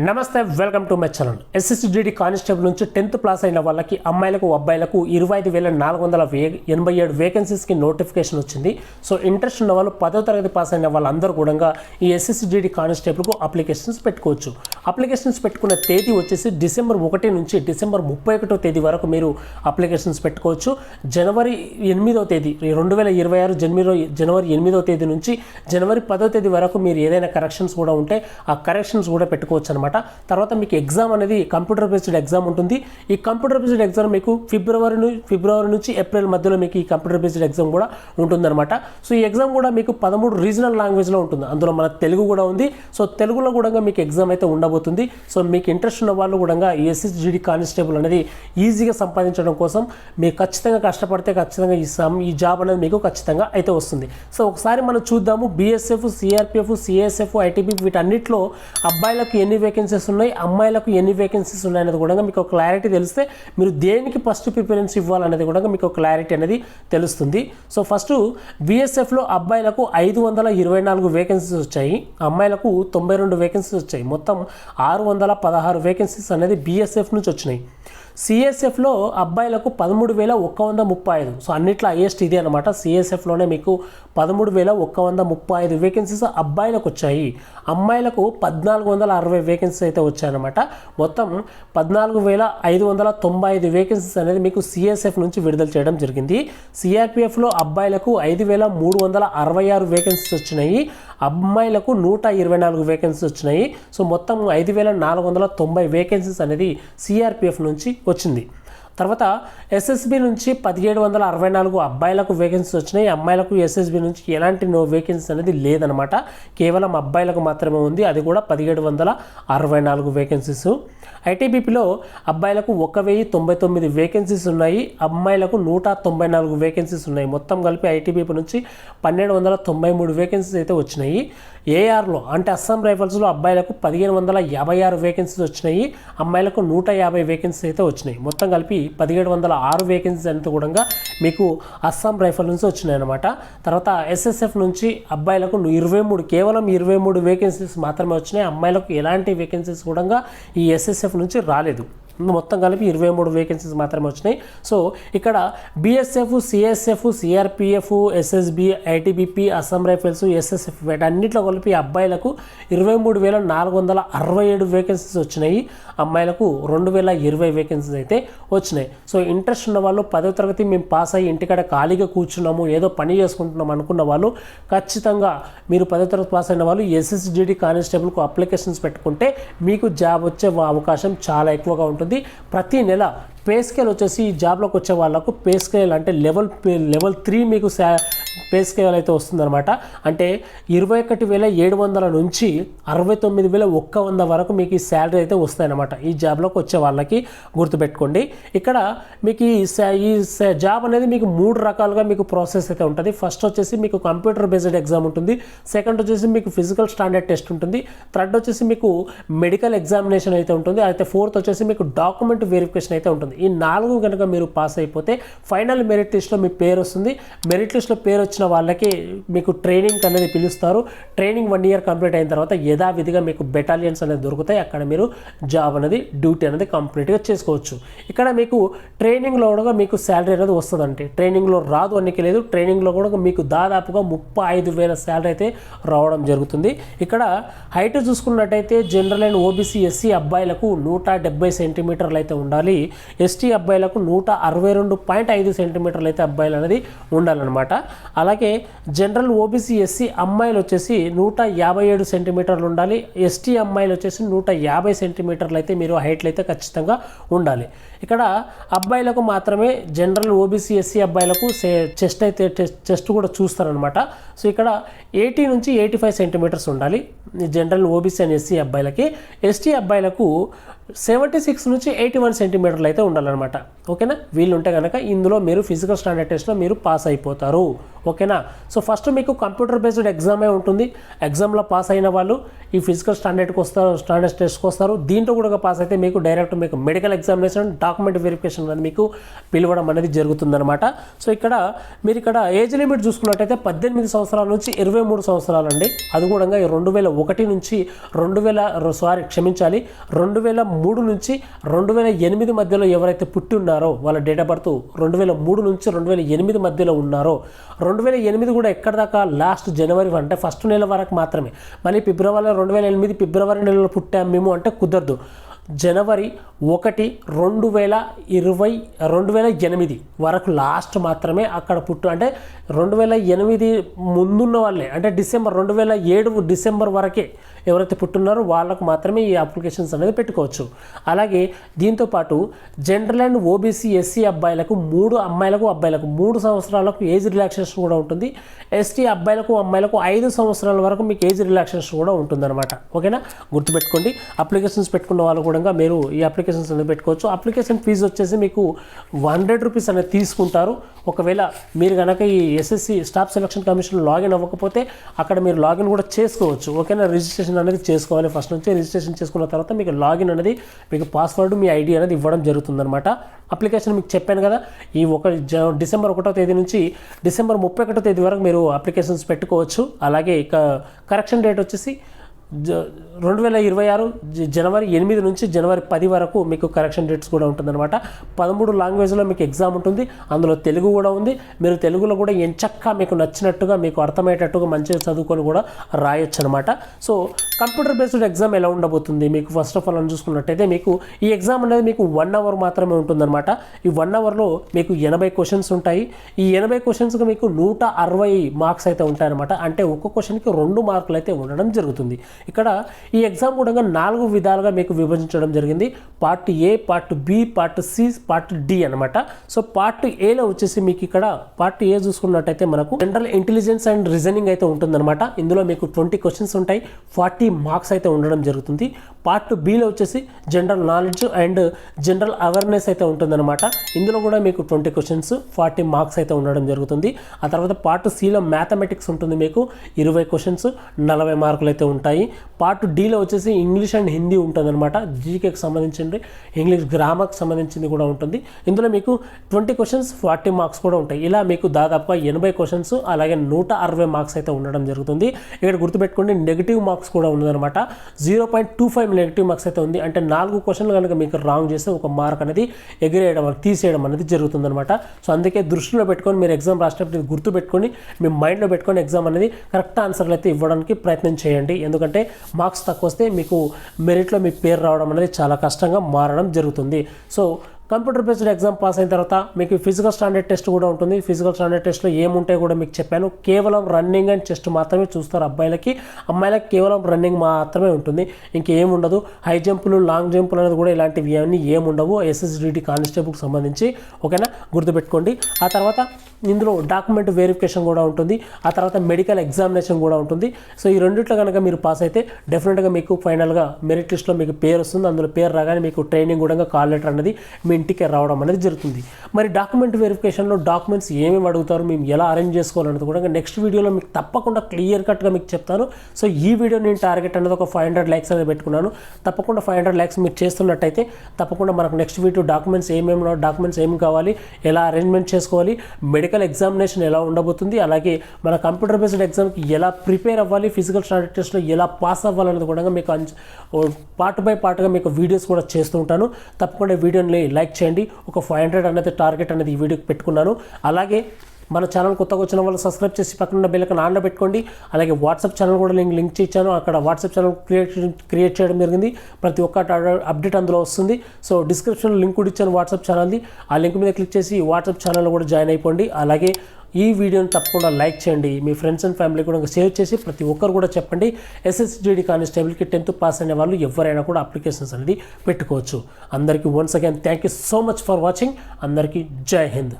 నమస్తే welcome to my channel. ఎస్ఎస్జిడి constable నుంచి 10th pass అయిన వాళ్ళకి అమ్మాయిలకు అబ్బాయిలకు 25,487 వేకెన్సీస్కి నోటిఫికేషన్ వచ్చింది. సో ఇంట్రెస్ట్ ఉన్న వాళ్ళు 10వ తరగతి పాస్ అయిన వాళ్ళందరూ కూడా ఈ ఎస్ఎస్జిడి కానిస్టేబుల్కు అప్లికేషన్స్ పెట్టుకోవచ్చు. అప్లికేషన్స్ పెట్టుకున్న తేదీ వచ్చేసి డిసెంబర్ 1 నుంచి డిసెంబర్ 31వ తేదీ వరకు మీరు అప్లికేషన్స్ పెట్టుకోవచ్చు. జనవరి 8వ తేదీ 2026 జనవరి 8వ తేదీ నుంచి జనవరి 10వ తేదీ వరకు మీరు ఏదైనా కరెక్షన్స్ కూడా ఉంటే ఆ కరెక్షన్స్ కూడా పెట్టుకోవచ్చు అనమాట. తర్వాత మీకు ఎగ్జామ్ అనేది కంప్యూటర్ బేస్డ్ ఎగ్జామ్ ఉంటుంది. ఈ కంప్యూటర్ బేస్డ్ ఎగ్జామ్ మీకు ఫిబ్రవరి నుంచి ఏప్రిల్ మధ్యలో మీకు ఈ కంప్యూటర్ బేస్డ్ ఎగ్జామ్ కూడా ఉంటుందన్నమాట. సో ఈ ఎగ్జామ్ కూడా మీకు 13 రీజనల్ లాంగ్వేజ్లో ఉంటుంది. అందులో మన తెలుగు కూడా ఉంది. సో తెలుగులో కూడా మీకు ఎగ్జామ్ అయితే ఉండబోతుంది. సో మీకు ఇంట్రెస్ట్ ఉన్న వాళ్ళు కూడా ఈ ఎస్ఎస్జిడి కానిస్టేబుల్ అనేది ఈజీగా సంపాదించడం కోసం మీరు ఖచ్చితంగా కష్టపడితే ఖచ్చితంగా ఈ జాబ్ అనేది మీకు ఖచ్చితంగా అయితే వస్తుంది. సో ఒకసారి మనం చూద్దాము. బీఎస్ఎఫ్, సిఆర్పిఎఫ్, సిఎస్ఎఫ్, ఐటీబీ వీటన్నిటిలో అబ్బాయిలకు ఎన్ని వేకెన్సీస్ ఉన్నాయి, అమ్మాయిలకు ఎన్ని వేకెన్సీస్ ఉన్నాయనేది కూడా మీకు క్లారిటీ తెలిస్తే మీరు దేనికి ఫస్ట్ ప్రిఫరెన్స్ ఇవ్వాలనేది కూడా మీకు క్లారిటీ అనేది తెలుస్తుంది. సో ఫస్ట్ బీఎస్ఎఫ్లో అబ్బాయిలకు 524 వేకెన్సీస్ వచ్చాయి, అమ్మాయిలకు 92 వేకెన్సీస్ వచ్చాయి. మొత్తం 616 వేకెన్సీస్ అనేది బీఎస్ఎఫ్ నుంచి వచ్చినాయి. సిఎస్ఎఫ్లో అబ్బాయిలకు 13,135. సో అన్నిట్లో హైయెస్ట్ ఇదే అనమాట. సిఎస్ఎఫ్లోనే మీకు 13,135 వేకెన్సీస్ అబ్బాయిలకు వచ్చాయి. అమ్మాయిలకు 1,460 వేకెన్సీస్ అయితే వచ్చాయన్నమాట. మొత్తం 14,595 వేకెన్సీస్ అనేది మీకు సిఎస్ఎఫ్ నుంచి విడుదల చేయడం జరిగింది. సిఆర్పిఎఫ్లో అబ్బాయిలకు 5,366 వేకెన్సీస్ వచ్చినాయి, అమ్మాయిలకు 124 వేకెన్సీస్ వచ్చినాయి. సో మొత్తం 5,490 వేకెన్సీస్ అనేది సిఆర్పిఎఫ్ నుంచి వచ్చింది. తర్వాత ఎస్ఎస్బి నుంచి 1,764 అబ్బాయిలకు వేకెన్సీస్ వచ్చినాయి, అమ్మాయిలకు ఎస్ఎస్బి నుంచి ఎలాంటి వేకెన్సీ అనేది లేదనమాట. కేవలం అబ్బాయిలకు మాత్రమే ఉంది, అది కూడా 1,764 వేకెన్సీస్. ఐటీబీపీలో అబ్బాయిలకు 1,099 వేకెన్సీస్ ఉన్నాయి, అమ్మాయిలకు 194 వేకెన్సీస్ ఉన్నాయి. మొత్తం కలిపి ఐటీబీపీ నుంచి 1,293 వేకెన్సీస్ అయితే వచ్చినాయి. ఏఆర్లో అంటే అస్సాం రైఫల్స్లో అబ్బాయిలకు 1,556 వేకెన్సీస్ వచ్చినాయి, అమ్మాయిలకు 150 వేకెన్సీస్ అయితే వచ్చినాయి. మొత్తం కలిపి 1,706 వేకెన్సీస్ అంతా కూడా మీకు అస్సాం రైఫల్ నుంచి వచ్చినాయి అనమాట. తర్వాత ఎస్ఎస్ఎఫ్ నుంచి అబ్బాయిలకు 23 కేవలం 23 వేకెన్సీస్ మాత్రమే వచ్చినాయి, అమ్మాయిలకు ఎలాంటి వేకెన్సీస్ కూడా ఈ ఎస్ఎస్ఎఫ్ నుంచి రాలేదు. మొత్తం కలిపి 23 వేకెన్సీస్ మాత్రమే వచ్చినాయి. సో ఇక్కడ BSF, CSF, CRPF, SSB, ITBP, Assam rifles, SSF వీటన్నిటిలో కలిపి అబ్బాయిలకు 23,467 వేకెన్సీస్ వచ్చినాయి, అమ్మాయిలకు 2,020 వేకెన్సీస్ అయితే వచ్చినాయి. సో ఇంట్రెస్ట్ ఉన్న వాళ్ళు 10వ తరగతి మేము పాస్ అయ్యి ఇంటికాడ ఖాళీగా కూర్చున్నాము, ఏదో పని చేసుకుంటున్నాం అనుకున్న వాళ్ళు ఖచ్చితంగా మీరు 10వ తరగతి పాస్ అయిన వాళ్ళు ఎస్ఎస్జిడి కానిస్టేబుల్కు అప్లికేషన్స్ పెట్టుకుంటే మీకు జాబ్ వచ్చే అవకాశం చాలా ఎక్కువగా ఉంటుంది. ప్రతి నెల పే స్కేల్ వచ్చేసి ఈ జాబ్లోకి వచ్చే వాళ్ళకు పే స్కేల్ అంటే లెవెల్ 3 మీకు పే స్కేల్ అయితే వస్తుందన్నమాట. అంటే 21,700 నుంచి 69,100 వరకు మీకు ఈ శాలరీ అయితే వస్తాయన్నమాట ఈ జాబ్లోకి వచ్చే వాళ్ళకి. గుర్తుపెట్టుకోండి, ఇక్కడ మీకు ఈ జాబ్ అనేది మీకు 3 రకాలుగా మీకు ప్రాసెస్ అయితే ఉంటుంది. ఫస్ట్ వచ్చేసి మీకు కంప్యూటర్ బేస్డ్ ఎగ్జామ్ ఉంటుంది, సెకండ్ వచ్చేసి మీకు ఫిజికల్ స్టాండర్డ్ టెస్ట్ ఉంటుంది, థర్డ్ వచ్చేసి మీకు మెడికల్ ఎగ్జామినేషన్ అయితే ఉంటుంది, అయితే ఫోర్త్ వచ్చేసి మీకు డాక్యుమెంట్ వెరిఫికేషన్ అయితే ఉంటుంది. ఈ 4 కనుక మీరు పాస్ అయిపోతే ఫైనల్ మెరిట్ లిస్ట్లో మీ పేరు వస్తుంది. మెరిట్ లిస్ట్లో పేరు వచ్చిన వాళ్ళకి మీకు ట్రైనింగ్ అనేది పిలుస్తారు. ట్రైనింగ్ 1 ఇయర్ కంప్లీట్ అయిన తర్వాత యథావిధిగా మీకు బెటాలియన్స్ అనేది దొరుకుతాయి. అక్కడ మీరు జాబ్ అనేది డ్యూటీ అనేది కంప్లీట్గా చేసుకోవచ్చు. ఇక్కడ మీకు ట్రైనింగ్లో కూడా మీకు శాలరీ అనేది వస్తుందంటే ట్రైనింగ్లో రాదు అనికి లేదు, ట్రైనింగ్లో కూడా మీకు దాదాపుగా 35,000 శాలరీ అయితే రావడం జరుగుతుంది. ఇక్కడ హైట్ చూసుకున్నట్టయితే జనరల్ అండ్ ఓబీసీ ఎస్సీ అబ్బాయిలకు 170 సెంటీమీటర్లు అయితే ఉండాలి, ఎస్టీ అబ్బాయిలకు 162.5 సెంటీమీటర్లు అయితే అబ్బాయిలు అనేది ఉండాలన్నమాట. అలాగే జనరల్ ఓబీసీ ఎస్సీ అమ్మాయిలు వచ్చేసి 157 సెంటీమీటర్లు ఉండాలి, ఎస్టీ అమ్మాయిలు వచ్చేసి 150 సెంటీమీటర్లు అయితే మీరు హైట్లు అయితే ఖచ్చితంగా ఉండాలి. ఇక్కడ అబ్బాయిలకు మాత్రమే జనరల్ ఓబీసీ ఎస్సీ అబ్బాయిలకు చెస్ట్ కూడా చూస్తారనమాట. సో ఇక్కడ 80 నుంచి 85 సెంటీమీటర్స్ ఉండాలి జనరల్ ఓబీసీ అండ్ ఎస్సీ అబ్బాయిలకి. ఎస్టీ అబ్బాయిలకు 76 నుంచి 81 సెంటీమీటర్లు అయితే ఉండాలన్నమాట. ఓకేనా, వీళ్ళుంటే కనుక ఇందులో మీరు ఫిజికల్ స్టాండర్డ్ టెస్ట్లో మీరు పాస్ అయిపోతారు. ఓకేనా, సో ఫస్ట్ మీకు కంప్యూటర్ బేస్డ్ ఎగ్జామే ఉంటుంది. ఎగ్జామ్లో పాస్ అయిన వాళ్ళు ఈ ఫిజికల్ స్టాండర్డ్కి వస్తారు, స్టాండర్డ్ టెస్ట్కి వస్తారు. దీంట్లో కూడా పాస్ అయితే మీకు డైరెక్ట్ మీకు మెడికల్ ఎగ్జామినేషన్, డాక్యుమెంట్ వెరిఫికేషన్ అనేది మీకు పిలవడం అనేది జరుగుతుందన్నమాట. సో ఇక్కడ మీరు ఇక్కడ ఏజ్ లిమిట్ చూసుకున్నట్టయితే 18 సంవత్సరాల నుంచి 23 సంవత్సరాలు అండి. అది కూడా 2001 నుంచి 2003 నుంచి 2008 మధ్యలో ఎవరైతే పుట్టి ఉన్నారో వాళ్ళ డేట్ ఆఫ్ బర్త్ 2003 నుంచి 2008 మధ్యలో ఉన్నారో, 2008 కూడా ఎక్కడ దాకా లాస్ట్ జనవరి అంటే ఫస్ట్ నెల వరకు మాత్రమే. మళ్ళీ 2008 ఫిబ్రవరి నెలలో పుట్టాము మేము అంటే కుదరదు. జనవరి 1, 2008 వరకు లాస్ట్ మాత్రమే అక్కడ పుట్టు అంటే 2008 ముందున్న వాళ్ళే అంటే 2007 డిసెంబర్ వరకే ఎవరైతే పుట్టున్నారో వాళ్ళకు మాత్రమే ఈ అప్లికేషన్స్ అనేది పెట్టుకోవచ్చు. అలాగే దీంతోపాటు జనరల్ అండ్ ఓబీసీ ఎస్సీ అబ్బాయిలకు 3 అమ్మాయిలకు అబ్బాయిలకు 3 సంవత్సరాలకు ఏజ్ రిలాక్సేషన్ కూడా ఉంటుంది. ఎస్టీ అబ్బాయిలకు అమ్మాయిలకు 5 సంవత్సరాల వరకు మీకు ఏజ్ రిలాక్సేషన్ కూడా ఉంటుందన్నమాట. ఓకేనా, గుర్తుపెట్టుకోండి. అప్లికేషన్స్ పెట్టుకున్న వాళ్ళు కూడా మీరు ఈ అప్లికేషన్స్ అనేది పెట్టుకోవచ్చు. అప్లికేషన్ ఫీజు వచ్చేసి మీకు 100 రూపీస్ అనేది తీసుకుంటారు. ఒకవేళ మీరు కనుక ఈ SSC staff selection commission login అవ్వకపోతే అక్కడ మీరు లాగిన్ కూడా చేసుకోవచ్చు. ఓకేనా, రిజిస్ట్రేషన్ అనేది చేసుకోవాలి. ఫస్ట్ నుంచి రిజిస్ట్రేషన్ చేసుకున్న తర్వాత మీకు లాగిన్ అనేది మీకు పాస్వర్డ్ మీ ఐడి అనేది ఇవ్వడం జరుగుతుందన్నమాట. అప్లికేషన్ మీకు చెప్పాను కదా, ఈ డిసెంబర్ 1వ తేదీ నుంచి డిసెంబర్ 31వ తేదీ వరకు మీరు అప్లికేషన్స్ పెట్టుకోవచ్చు. అలాగే ఇక కరెక్షన్ డేట్ వచ్చేసి 2026 జనవరి 8 నుంచి జనవరి 10 వరకు మీకు కరెక్షన్ డేట్స్ కూడా ఉంటుందన్నమాట. 13 లాంగ్వేజ్లో మీకు ఎగ్జామ్ ఉంటుంది. అందులో తెలుగు కూడా ఉంది. మీరు తెలుగులో కూడా ఎంచక్కా మీకు నచ్చినట్టుగా మీకు అర్థమయ్యేటట్టుగా మంచిగా చదువుకొని కూడా రాయొచ్చు అనమాట. సో కంప్యూటర్ బేస్డ్ ఎగ్జామ్ ఎలా ఉండబోతుంది మీకు ఫస్ట్ ఆఫ్ ఆల్ అని చూసుకున్నట్టయితే మీకు ఈ ఎగ్జామ్ అనేది మీకు 1 అవర్ మాత్రమే ఉంటుందన్నమాట. ఈ 1 అవర్లో మీకు 80 క్వశ్చన్స్ ఉంటాయి. ఈ 80 క్వశ్చన్స్కి మీకు 160 మార్క్స్ అయితే ఉంటాయన్నమాట. అంటే ఒక్క క్వశ్చన్కి 2 మార్కులు అయితే ఉండడం జరుగుతుంది. ఇక్కడ ఈ ఎగ్జామ్ కూడా 4 విధాలుగా మీకు విభజించడం జరిగింది. Part A, part B, part C, part D అనమాట. సో పార్ట్ ఏలో వచ్చేసి మీకు ఇక్కడ పార్ట్ ఏ చూసుకున్నట్టయితే మనకు జనరల్ ఇంటెలిజెన్స్ అండ్ రీజనింగ్ అయితే ఉంటుందన్నమాట. ఇందులో మీకు 20 క్వశ్చన్స్ ఉంటాయి, 40 మార్క్స్ అయితే ఉండడం జరుగుతుంది. పార్ట్ బిలో వచ్చేసి general knowledge and general awareness అయితే ఉంటుందన్నమాట. ఇందులో కూడా మీకు 20 క్వశ్చన్స్, 40 మార్క్స్ అయితే ఉండడం జరుగుతుంది. ఆ తర్వాత పార్ట్ సిలో మ్యాథమెటిక్స్ ఉంటుంది, మీకు 20 క్వశ్చన్స్, 40 మార్కులు అయితే ఉంటాయి. పార్ట్ డిలో వచ్చేసి ఇంగ్లీష్ అండ్ హిందీ ఉంటుందన్నమాట. జీకేకి సంబంధించింది, ఇంగ్లీష్ గ్రామర్కి సంబంధించింది కూడా ఉంటుంది. ఇందులో మీకు 20 క్వశ్చన్స్, 40 మార్క్స్ కూడా ఉంటాయి. ఇలా మీకు దాదాపుగా 80 క్వశ్చన్స్ అలాగే 160 మార్క్స్ అయితే ఉండడం జరుగుతుంది. ఇక్కడ గుర్తుపెట్టుకోండి, నెగిటివ్ మార్క్స్ కూడా ఉన్నదన్నమాట. 0.25 నెగిటివ్ మార్క్స్ అయితే ఉంది. అంటే 4 క్వశ్చన్లు కనుక మీకు రాంగ్ చేస్తే 1 మార్క్ అనేది ఎగిరేయడం తీసేయడం అనేది జరుగుతుందన్నమాట. సో అందుకే దృష్టిలో పెట్టుకొని మీరు ఎగ్జామ్ రాసేటప్పుడు గుర్తు పెట్టుకొని మీ మైండ్లో పెట్టుకొని ఎగ్జామ్ అనేది కరెక్ట్ ఆన్సర్లు అయితే ఇవ్వడానికి ప్రయత్నం చేయండి. ఎందుకంటే మార్క్స్ తక్కువ వస్తే మీకు మెరిట్లో మీ పేరు రావడం అనేది చాలా కష్టంగా మారడం జరుగుతుంది. So computer based exam pass అయిన తర్వాత మీకు ఫిజికల్ స్టాండర్డ్ టెస్ట్ కూడా ఉంటుంది. ఫిజికల్ స్టాండర్డ్ టెస్ట్లో ఏముంటాయో కూడా మీకు చెప్పాను. కేవలం రన్నింగ్ అండ్ చెస్ట్ మాత్రమే చూస్తారు అబ్బాయిలకి. అమ్మాయిలకి కేవలం రన్నింగ్ మాత్రమే ఉంటుంది, ఇంకేం ఉండదు. హై జంపులు, లాంగ్ జంపులు అనేది కూడా ఇలాంటివి అన్నీ ఏముండవు SSDT కానిస్టేబుల్కి సంబంధించి. ఓకేనా, గుర్తుపెట్టుకోండి. ఆ తర్వాత ఇందులో డాక్యుమెంట్ వెరిఫికేషన్ కూడా ఉంటుంది. ఆ తర్వాత మెడికల్ ఎగ్జామినేషన్ కూడా ఉంటుంది. సో ఈ రెండిట్లో కనుక మీరు పాస్ అయితే డెఫినెట్గా మీకు ఫైనల్గా మెరిట్ లిస్ట్లో మీకు పేరు వస్తుంది. అందులో పేరు రాగానే మీకు ట్రైనింగ్ కూడా కాల్ లెటర్ అనేది మీ ఇంటికి రావడం అనేది జరుగుతుంది. మరి డాక్యుమెంట్ వెరిఫికేషన్లో డాక్యుమెంట్స్ ఏమేమి అడుగుతారు, మేము ఎలా అరేంజ్ చేసుకోవాలనేది కూడా నెక్స్ట్ వీడియోలో మీకు తప్పకుండా క్లియర్ కట్గా మీకు చెప్తాను. సో ఈ వీడియో నేను టార్గెట్ అనేది ఒక 500 లైక్స్ అనేది పెట్టుకున్నాను. తప్పకుండా 500 లైక్స్ మీరు చేస్తున్నట్టయితే తప్పకుండా మనకు నెక్స్ట్ వీడియో డాక్యుమెంట్స్ ఏమేమి కావాలి, ఎలా అరేంజ్మెంట్ చేసుకోవాలి, మెడికల్ ఎగ్జామినేషన్ ఎలా ఉండబోతుంది, అలాగే మన కంప్యూటర్ బేస్డ్ ఎగ్జామ్కి ఎలా ప్రిపేర్ అవ్వాలి, ఫిజికల్ స్టాండర్డ్ టెస్ట్లో ఎలా పాస్ అవ్వాలనేది కూడా మీకు పార్ట్ బై పార్ట్గా మీకు వీడియోస్ కూడా చేస్తూ ఉంటాను. తప్పకుండా వీడియోని లైక్ చేయండి. ఒక 500 అనేది టార్గెట్ అనేది ఈ వీడియోకి పెట్టుకున్నాను. అలాగే మన ఛానల్ కొత్తగా వచ్చిన వాళ్ళు సబ్స్క్రైబ్ చేసి పక్కన బెల్ ఐకాన్ ఆన్లో పెట్టుకోండి. అలాగే వాట్సాప్ ఛానల్ కూడా నేను లింక్ ఇచ్చాను. అక్కడ వాట్సాప్ ఛానల్ క్రియేట్ చేయడం జరిగింది. ప్రతి ఒక్క అప్డేట్ అందులో వస్తుంది. సో డిస్క్రిప్షన్లో లింక్ కూడా ఇచ్చాను వాట్సాప్ ఛానల్ది. ఆ లింక్ మీద క్లిక్ చేసి వాట్సాప్ ఛానల్లో కూడా జాయిన్ అయిపోండి. అలాగే ఈ వీడియోని తప్పకుండా లైక్ చేయండి. మీ ఫ్రెండ్స్ అండ్ ఫ్యామిలీ కూడా షేర్ చేసి ప్రతి ఒక్కరు కూడా చెప్పండి. SSGD కానిస్టేబుల్కి 10th పాస్ అయిన వాళ్ళు ఎవరైనా కూడా అప్లికేషన్స్ అనేది పెట్టుకోవచ్చు. అందరికీ once again thank you so much for watching. అందరికీ జై హింద్.